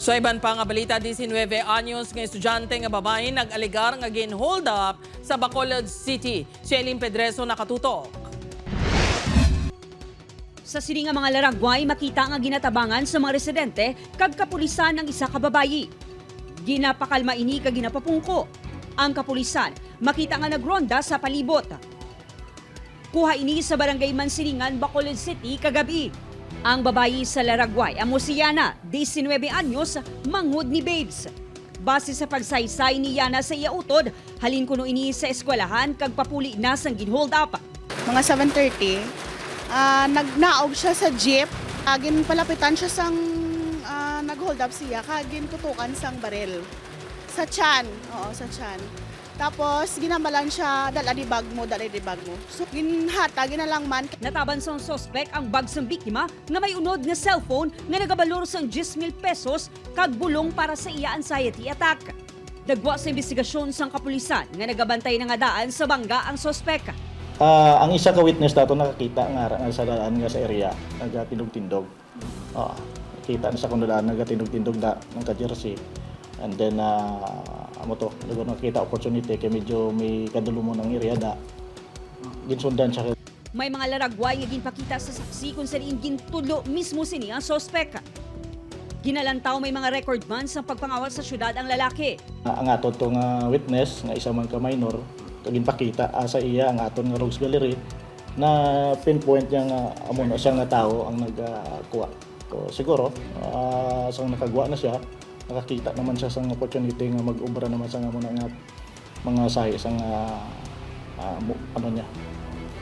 So iban pa nga balita, 19 anyos nga estudyante nga babae nag-aligar nga gin-hold up sa Bacolod City. Si Eileen Pedreso nakatutok. Sa sini nga mga laragway, makita nga ginatabangan sa mga residente kag kapulisan ng isa ka babayi. Ginapakalma ini kag ginapapungko. Ang kapulisan makita nga nagronda sa palibot. Kuha ini sa barangay Mansilingan, Bacolod City kagabi. Ang babayi sa laragway, amo si Yana, 19 anyos, manghud ni Babes. Base sa pagsaysay ni Yana sa iya utod, halin kuno ini sa eskwelahan kag papuli na sang ginhold up. Mga 7:30, nagnaog siya sa jeep. Ginpalapitan siya sang nag-hold up siya, kagin tutukan sang baril. Sa tiyan, oo, sa tiyan. Tapos ginamalan siya, dala di bag mo. So ginhata, ginalang man. Nataban sa sospek ang bag sang biktima nga may unod nga cellphone nga nagabalor sang 10,000 pesos kag bulong para sa iya anxiety attack. Dagwa sa investigasyon sang kapulisan nga nagabantay na nga daan sa bangga ang sospek. Ang isa ka witness dato nakakita nga sa daan nga sa area nagatindog-tindog. Kita na sa kundaan nagatindog-tindog da ng ka-jersey. And then amo to, lugar nakita opportunity kay medyo may kadulumo ng area da. Ginsundan siya. May mga laragway nga ginpakita sa saksi kung saan gintulo mismo sini ang sospek. Ginalantaw may mga record man sa pagpangawal sa syudad ang lalaki. Ang aton tong witness nga isa man ka minor ginpakita sa iya ang aton nga Rogues Gallery na pinpoint niya nga amo na siyang nga tao ang nagkuha. So siguro sa nakagawa na siya, nakakita naman siya sa opportunity nga mag-ubra naman sa mga sahi sa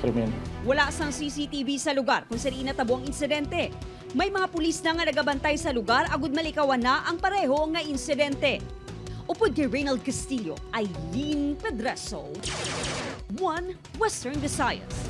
krimen. Wala sang CCTV sa lugar kung saan inatabo ang insidente. May mga pulis na nga nagabantay sa lugar agud malikawan na ang pareho nga insidente. Upod kay Reynald Castillo, Eileen Pedreso, One Western Visayas.